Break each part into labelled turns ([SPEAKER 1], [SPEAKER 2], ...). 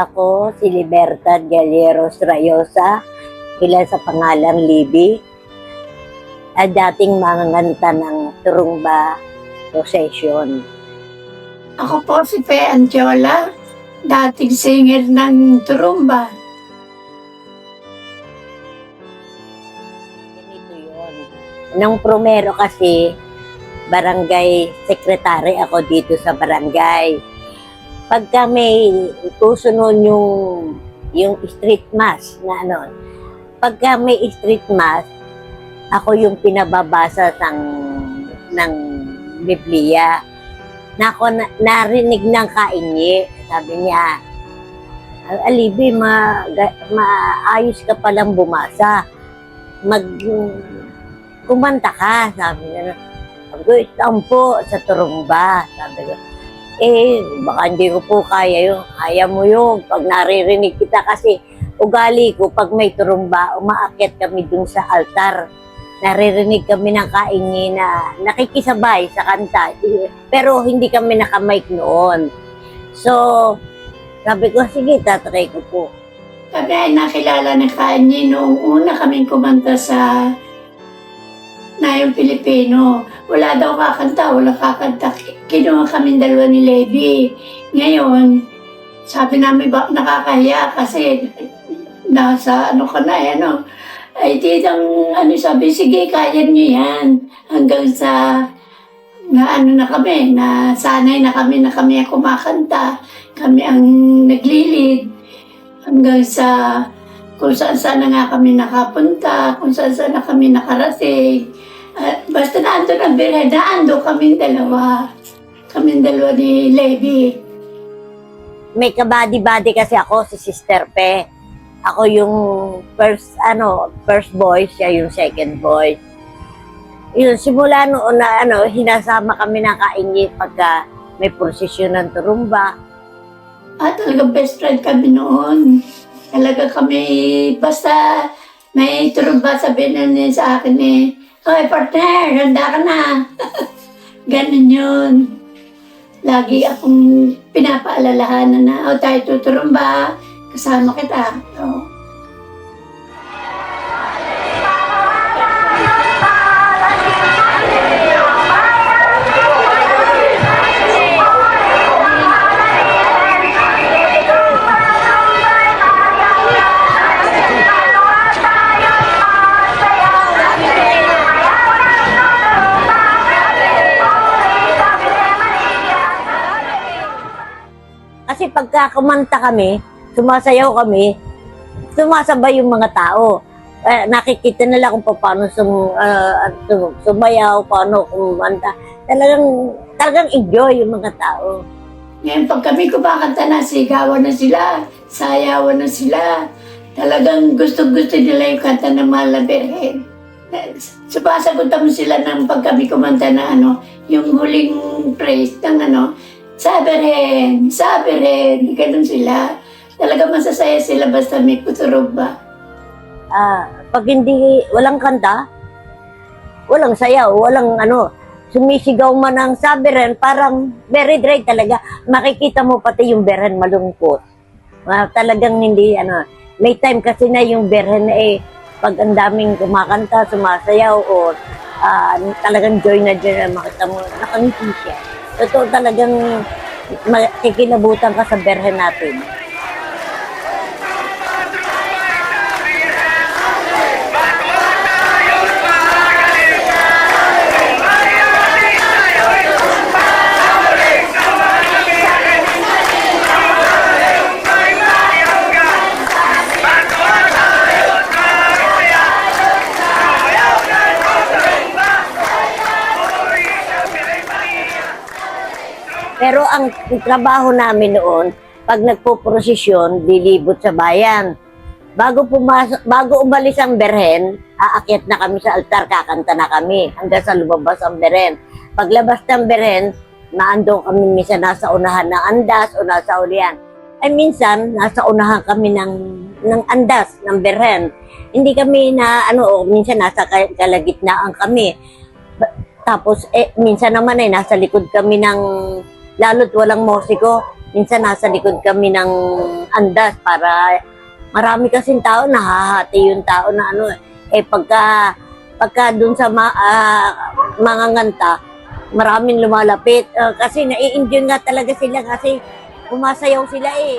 [SPEAKER 1] Ako si Libertad Galleros Rayosa, kilala sa pangalang Libby, at dating manganganta ng Turumba Procession.
[SPEAKER 2] Ako po si Fe Antiola, dating singer ng Turumba.
[SPEAKER 1] Ganito yun. Nung promero kasi, barangay secretary ako dito sa barangay. Pagka may uso nun yung street mass na ano, pagka may street mass, ako yung pinababasa ng Biblia. Na ako narinig ng kainyi. Sabi niya, Alibi, maayos ka palang bumasa. Kumanta ka, sabi niya. Sabi ko, itampo sa Turumba. Sabi ko, baka hindi ko po kaya yun. Kaya mo yun pag naririnig kita kasi ugali ko pag may turumba, umaakyat kami dun sa altar. Naririnig kami ng kaingi na nakikisabay sa kanta. Pero hindi kami nakamike noon. So, sabi ko, sige, tatry ko po.
[SPEAKER 2] Kami ay nakilala ng Kanye noong una kaming kumanta sa Nayong Pilipino. Wala daw kakanta, wala kakanta. Kinuha kaming dalawa ni Levi. Ngayon, sabi namin ba nakakahiya kasi nasa ano ka na ay titang sabi, sige, kaya niyo yan. Hanggang sa na kami, na sanay na kami ang kumakanta. Kami ang naglilid. Hanggang sa kung saan na nga kami nakapunta, kung saan na kami nakarating. Basta naandun ang birhen, naandun kaming dalawa. Kaming dalawa ni Levi.
[SPEAKER 1] May kabady-bady kasi ako, si Sister Pe. Ako yung first boy, siya yung second boy. Yun, simula noon na hinasama kami ng kaingi pagka may prosesyon ng turumba.
[SPEAKER 2] Talagang best friend kami noon. Talaga kami, basta may turumba, sabihin niya sa akin "Hoy, partner, handa ka na." Ganun yun. Lagi akong pinapaalalahanan na, tayo tuturumba, kasama kita.
[SPEAKER 1] Kasi pagka kumanta kami, sumasayaw kami, sumasabay yung mga tao. Nakikita nila kung paano sumayaw, paano kumanta. Talagang enjoy yung mga tao.
[SPEAKER 2] Ngayon, pag kami kumakanta na, sigawan na sila, sayawan na sila. Talagang gusto-gusto nila yung kanta ng Mahal na Birhen. Sumasagutan mo sila ng pag kami kumanta na yung huling praise ng Sabirin, ganun sila. Talaga masasaya sila basta may kuturumba.
[SPEAKER 1] Pag walang kanta, walang sayaw, walang sumisigaw man ang sabirin, parang very dry talaga. Makikita mo pati yung berhen malungkot. Talagang hindi, may time kasi na yung berhen pag ang daming kumakanta, sumasayaw, o talagang joy na makita mo, nakangiti siya. Totoo talagang makikilabutan ka sa berhen natin. Pero ang trabaho namin noon, pag nagpo-prosesyon, lilibot sa bayan. Bago umalis ang berhen, aakyat na kami sa altar, kakanta na kami hanggang sa lumabas ang berhen. Paglabas ng berhen, naandun kami minsan nasa unahan ng andas o nasa ulian. Ay minsan, nasa unahan kami ng andas, ng berhen. Hindi kami minsan nasa kalagitnaan kami. Tapos, minsan naman nasa likod kami lalo't walang musiko, minsan nasa likod kami ng andas para marami kasing tao, nahahati yung tao na ano, pagka dun sa mga nganta, maraming lumalapit. Kasi nai-enjoy nga talaga sila kasi pumasayaw sila eh.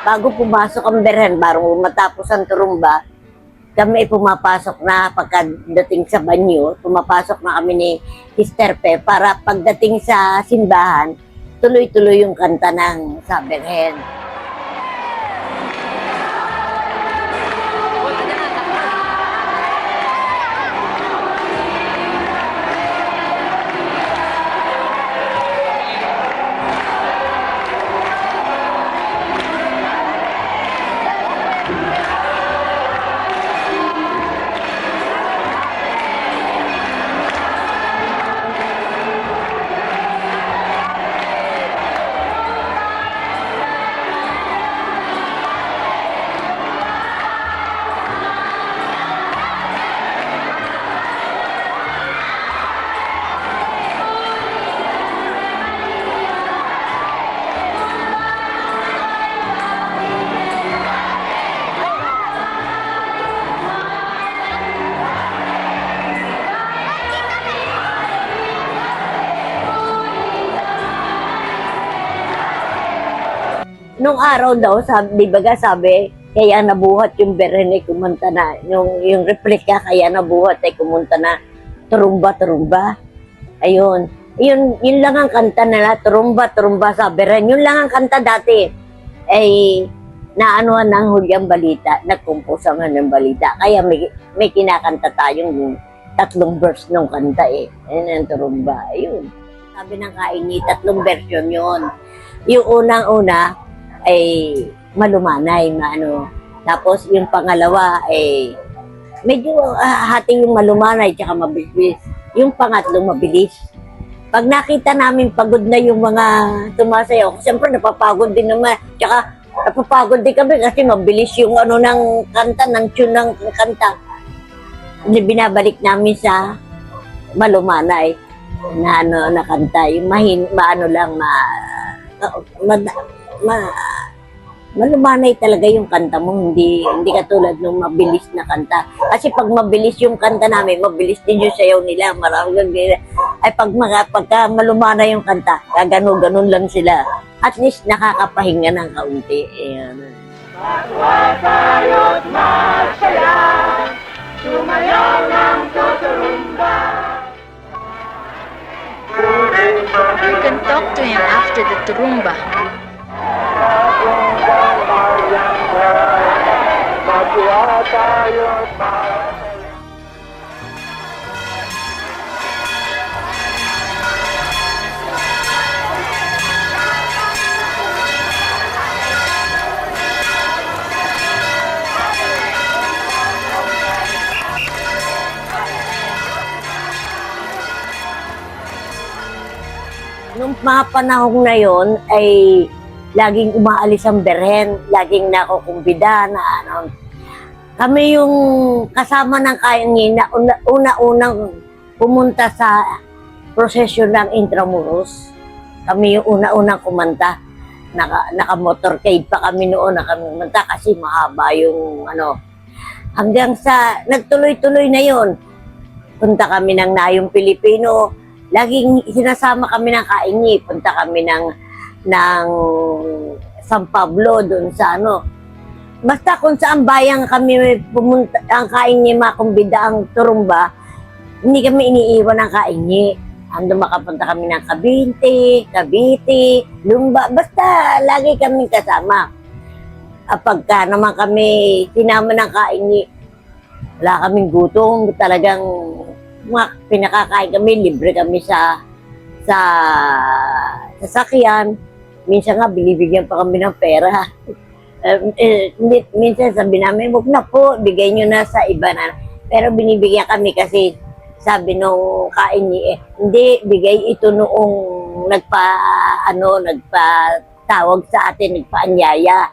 [SPEAKER 1] Bago pumasok ang berhen, bago matapos ang turumba, kami ay pumapasok na pagdating sa banyo, pumapasok na kami ni Sister Pe para pagdating sa simbahan, tuloy-tuloy yung kanta ng sa berhen. Nung araw daw, sabi, di ba sabi, kaya nabuhat yung berhen ay kumunta na. Yung replika, kaya nabuhat ay kumunta na. Turumba, turumba. Ayun. Yun lang ang kanta nila, turumba, turumba sa berhen. Yun lang ang kanta dati. Ay, naanuhan ng hulyang balita, nagkumpusangan ng balita. Kaya may kinakanta tayong 3 verse ng kanta eh. Ayun ang turumba. Ayun. Sabi ng kaini, 3 version yun. Yung unang-una, ay malumanay, maano. Tapos yung pangalawa ay medyo hati yung malumanay tsaka mabilis. Yung pangatlo mabilis. Pag nakita namin pagod na yung mga tumasayaw, siyempre napapagod din naman. Tsaka napapagod din kami kasi mabilis yung ano ng kanta, ng tune ng kanta. Binabalik namin sa malumanay na ano na kanta. Yung malumanay talaga yung kanta mo, hindi katulad ng mabilis na kanta. Kasi pag mabilis yung kanta namin, mabilis din yung sayaw nila, maraming ganyan. Ay pagka malumanay yung kanta, gano'n lang sila. At least nakakapahinga ng kaunti. Ayan.
[SPEAKER 3] Matwa tayo't masaya, sumayaw ng tuturumba.
[SPEAKER 4] You can talk to him after the turumba.
[SPEAKER 3] Matwa tayo't masaya.
[SPEAKER 1] Nung mga panahon na yon ay laging umaalis ang berhen, laging nakukumbida na ano. Kami yung kasama ng kaingin na una-unang pumunta sa prosesyon ng Intramuros. Kami yung una-unang kumanta. Naka-motorcade pa kami noon na kami kumanta kasi mahaba yung ano. Hanggang sa nagtuloy-tuloy na yon. Punta kami ng Nayong Pilipino. Laging sinasama kami ng kaingi. Punta kami ng San Pablo doon sa ano. Basta kung saan bayan kami pumunta, ang kaingi makumbida ang turumba, hindi kami iniiwan ng kaingi. Ando makapunta kami ng Cavite, Lumba, basta lagi kami kasama. Pagka naman kami sinama ng kaingi, wala kaming gutom, talagang pinakakain kami, libre kami sa sasakyan. Minsan nga, binibigyan pa kami ng pera. Minsan sabi namin, huwag na po, bigay nyo na sa iba na. Pero binibigyan kami kasi sabi nung kain niya, hindi, bigay ito noong nagpa-tawag sa atin, nagpa-anyaya.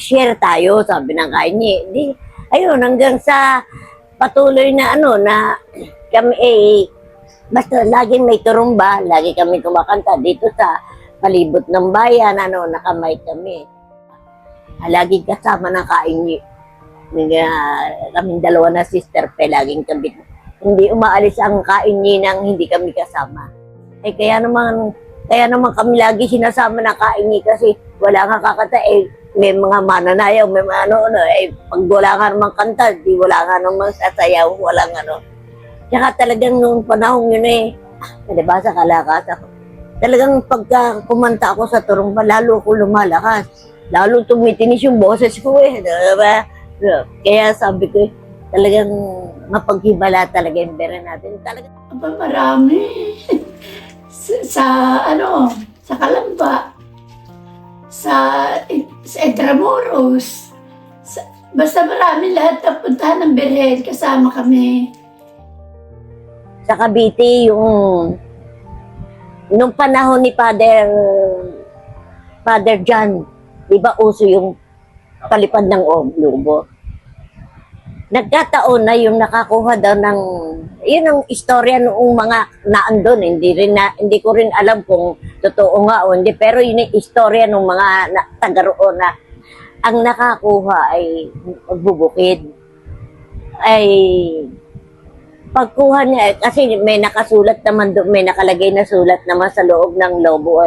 [SPEAKER 1] Share tayo, sabi ng kain niya. Hindi, ayun, hanggang sa patuloy na na kami basta laging may turumba, lagi kami kumakanta dito sa palibot ng bayan, nakamay kami. Laging kasama ng kain niya. Kaming dalawa na sister pe, laging kami. Hindi umaalis ang kain niya nang hindi kami kasama. Kaya naman kami lagi sinasama ng kain niya kasi wala nga kakanta may mga mananayaw, may mga pag wala nga naman kanta, di wala nga naman sasayaw, walang Tsaka talagang noong panahon yun diba sa Kalakasan, talagang pagka kumanta ako sa turumba, lalo ako lumalakas. Lalo tumitinis yung boses ko diba? Kaya sabi ko talagang mapaghibala talaga yung beren natin. Talagang
[SPEAKER 2] Marami. sa Kalamba, sa Intramuros, basta marami lahat na puntahan ng Beren, kasama kami.
[SPEAKER 1] sa Cavite, nung panahon ni Father John, di ba uso yung palipad ng lubo? Nagkataon na yung nakakuha daw yun ang istorya noong mga naandun. Hindi ko rin alam kung totoo nga o hindi, pero yun ang istorya ng mga taga roon na ang nakakuha ay magbubukid. Ay pagkuha niya, kasi may nakasulat naman doon, may nakalagay na sulat naman sa loob ng lobo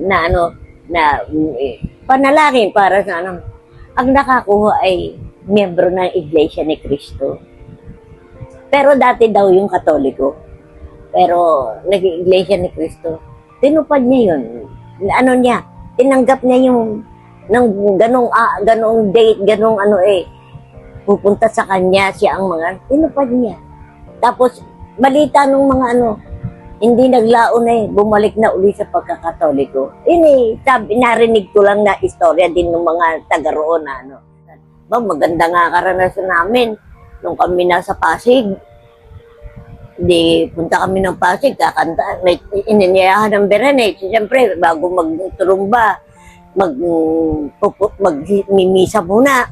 [SPEAKER 1] na panalangin para sa ang nakakuha ay miyembro ng Iglesia ni Cristo. Pero dati daw yung Katoliko. Pero nag-Iglesia ni Cristo. Tinupad niya yun. Tinanggap niya yung ganong date, pupunta sa kanya siya ang tinupad niya. Tapos, balita nung mga hindi naglaon bumalik na uli sa pagkakatoliko. Narinig ko lang na istorya din ng mga taga roon maganda nga karanasan namin. Nung kami nasa Pasig, punta kami ng Pasig, kakanta, may ininyayahan ng Beren Siyempre, bago magturumba, magmimisa muna.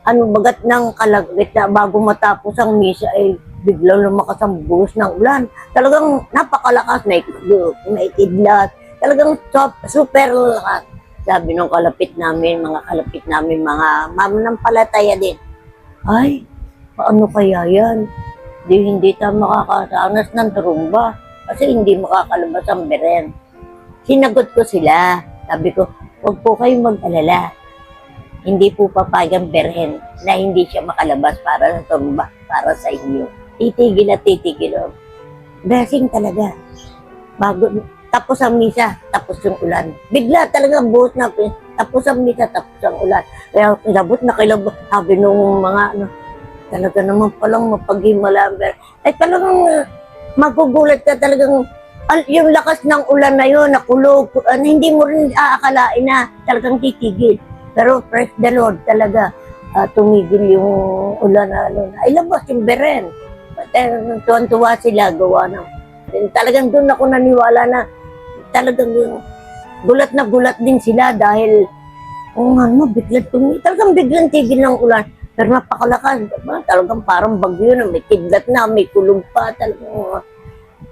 [SPEAKER 1] Bagat ng kalagit na bago matapos ang misa biglang lumakas ang buhos ng ulan. Talagang napakalakas, may kidlat. Talagang super lakas. Sabi nung mga kalapit namin, mga mananampalataya din. Ay, paano kaya yan? Hindi tayo makakaranas ng turumba kasi hindi makakalabas ang Beren. Sinagot ko sila. Sabi ko, huwag po kayong mag-alala. Hindi po papayag ang Beren na hindi siya makalabas para sa turumba, para sa inyo. Titigil at titigil. Blessing talaga. Tapos ang misa, tapos yung ulan. Bigla talaga buhos na. Tapos ang misa, tapos ang ulan. Kaya kilabot. Sabi nung mga talaga naman palang mapaghimala. Talagang magugulat ka talagang yung lakas ng ulan na yun, nakulog. Hindi mo rin aakalain na talagang titigil. Pero praise the Lord talaga. Tumigil yung ulan na ay labas yung Beren. Tuwan-tuwa sila gawa ng. Talagang doon ako naniwala na talagang gulat na gulat din sila dahil talagang biglang tigil ng ulan. Pero napakalakas. Talagang parang bagyo na may kidlat na, may kulog pa. Talagang,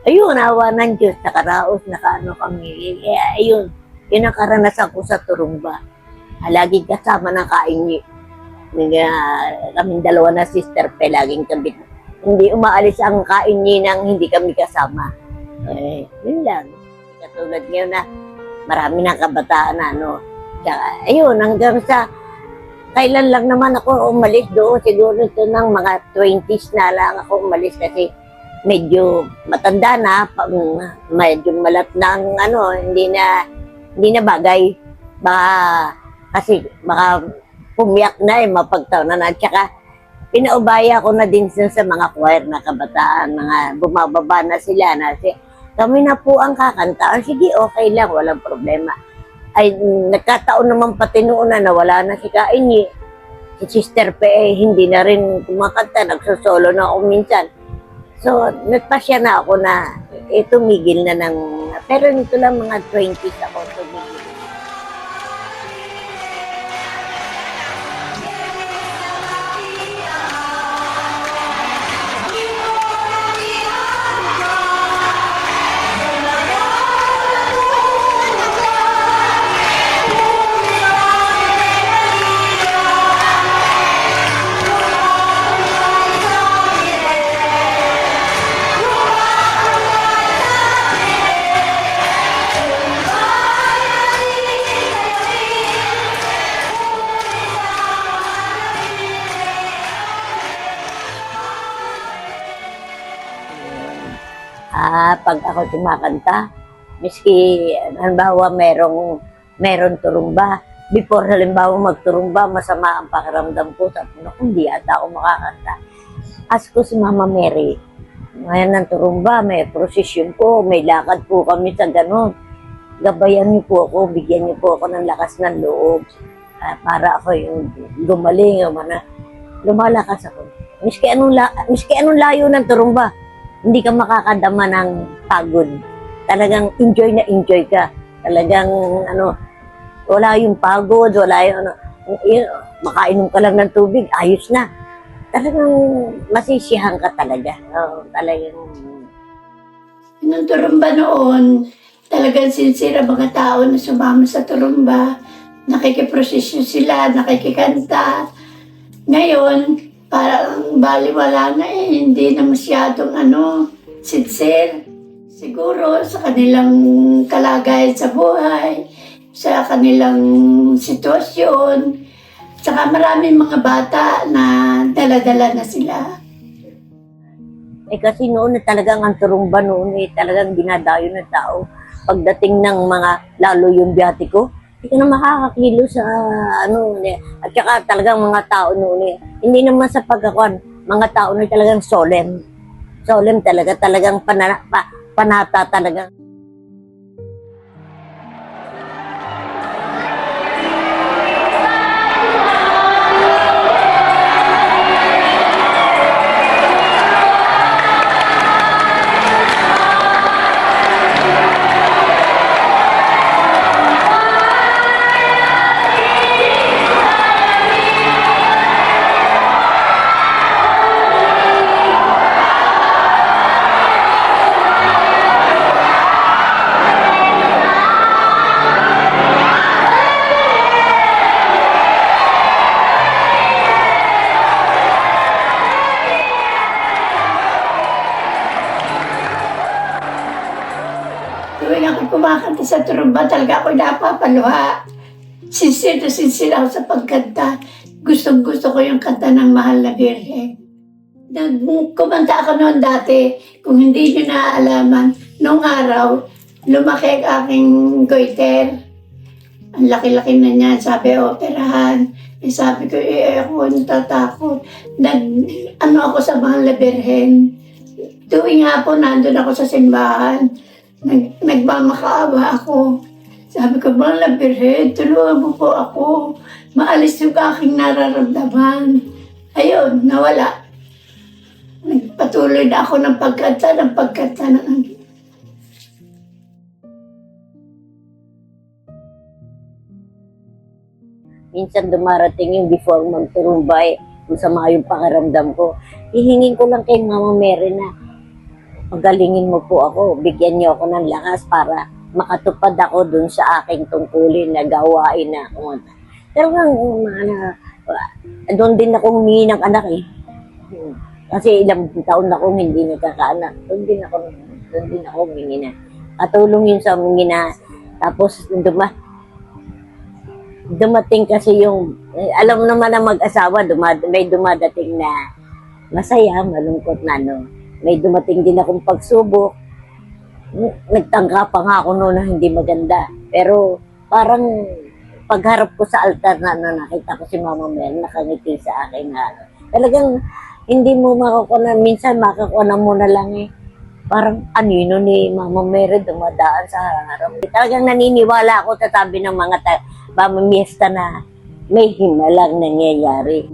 [SPEAKER 1] ayun, awa ng Diyos, nakaraos, kami. Ayun, yun ang karanasan ko sa turumba. Laging kasama ng kain kaming dalawa na sister pe, laging kami. Hindi umaalis ang kain nang hindi kami kasama. Yun lang. Katulad ngayon na marami ng kabataan Tsaka, ayun, hanggang sa kailan lang naman ako umalis doon. Siguro ito ng mga 20s na lang ako umalis kasi medyo matanda na, medyo malat ng hindi na bagay. Baka pumiyak na mapagtaon na. Tsaka, pinaubaya ko na din sa mga choir na kabataan, mga bumababa na sila kami na po ang kakanta. Sige, okay lang, walang problema. Ay, nagkataon naman pati noon na nawala na si Kainyi. Si Sister Pe, hindi na rin kumakanta, nagsosolo na ako minsan. So, nagpasya na ako na tumigil na ng, pero nito lang mga 20s ako tumigil. Pag ako kumakanta, miski, halimbawa, meron turumba. Before, halimbawa, magturumba, masama ang pakiramdam ko. Sabi ko, hindi ata ako makakanta. Ask ko si Mama Mary, ngayon ng turumba, may prosesyon po, may lakad po kami sa ganon. Gabayan niyo po ako, bigyan niyo po ako ng lakas ng loob. Para ako yung gumaling, lumalakas ako. Miski anong layo ng turumba, hindi ka makakadama ng pagod. Talagang enjoy na enjoy ka. Talagang wala yung pagod, wala yung makainom ka lang ng tubig, ayos na. Talagang masisiyahan ka talaga. Talagang
[SPEAKER 2] Nung turumba noon, talagang sincere ang mga tao na sumama sa turumba. Nakikiprosesyon sila, nakikikanta. Ngayon, parang baliwala na hindi na masyadong sincere. Siguro sa kanilang kalagayan sa buhay, sa kanilang sitwasyon, saka maraming mga bata na dala-dala na sila.
[SPEAKER 1] kasi noon talagang ang turumba noon talagang dinadayo ng tao. Pagdating ng mga, lalo yung biyatiko, hindi ka na makakakilo sa at saka talagang mga tao noon hindi naman sa pagkakuan, mga tao na talagang solemn. Solemn talaga, talagang panata talaga.
[SPEAKER 2] Tuwing ako kumakanta sa turumba, talaga ako napapaluha. Sincere na sincere ako sa pagkanta. Gustong-gusto ko yung kanta ng Mahal na Birhen. Kumanta ako noon dati, kung hindi nyo naaalaman, noong araw, lumaki ang aking goiter. Ang laki-laki na niya, sabi, operahan. Sabi ko, ako natatakot. Ako sa Mahal na Birhen. Tuwing hapon, nandun ako sa simbahan. Nagmamakaawa ako. Sabi ko, Mahal na Birhen, tulungan mo po ako. Maalis yung aking nararamdaman. Ayun, nawala. Nagpatuloy na ako ng pagkanta.
[SPEAKER 1] Minsan dumarating yung before magturumba masama yung pakiramdam ko. Hihingin ko lang kay Mama Mary na pagalingin mo po ako, bigyan niyo ako ng lakas para makatupad ako dun sa aking tungkulin na gawain na ako. Pero doon din ako humingi ng anak Kasi ilang taon na akong hindi nagkakaanak. Doon din ako humingi na. Katulong yun sa humingi na. Tapos dumating kasi yung, alam naman na mag-asawa, may dumadating na masaya, malungkot na May dumating din akong pagsubok. Nagtangka pa nga ako noon na hindi maganda. Pero parang pagharap ko sa altar na nakita ko si Mama Mel, nakangiti sa akin na talagang hindi mo makakuha na, minsan makakuha mo na lang Parang anino ni Mama Mary dumadaan sa harap. Talagang naniniwala ako sa sabi ng mga mamimiesta na may himalang nangyayari.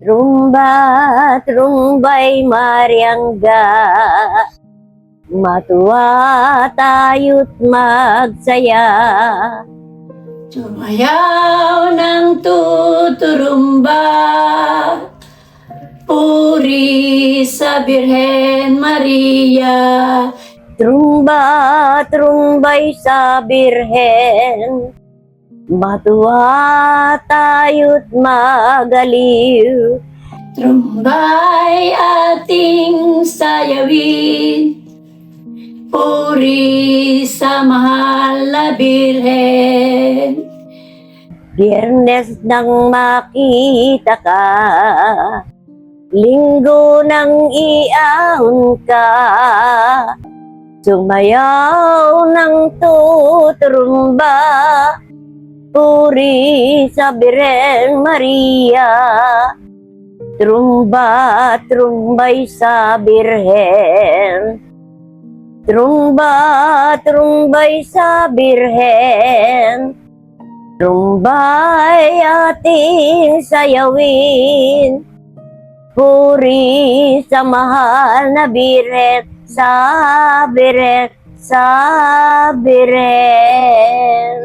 [SPEAKER 1] Rumba, trumbay, mariangga, matuwa tayo't magsaya.
[SPEAKER 2] Sumayaw ng tuturumba, puri sa Birhen Maria.
[SPEAKER 1] Trumba, trumbay sa birhen, matuwa tayo't magaliw.
[SPEAKER 2] Trumbay ating sayawin, puri sa mahal na Birhen.
[SPEAKER 1] Biyernes nang makita ka, linggo nang iaon ka, sumayaw ng tuturumba, puri sa Birhen Maria. Trumba, trumbay sa birhen, trumba, trumbay sa birhen, trumbay ating sayawin, puri sa mahal na birhen, sa birhen, sa birhen.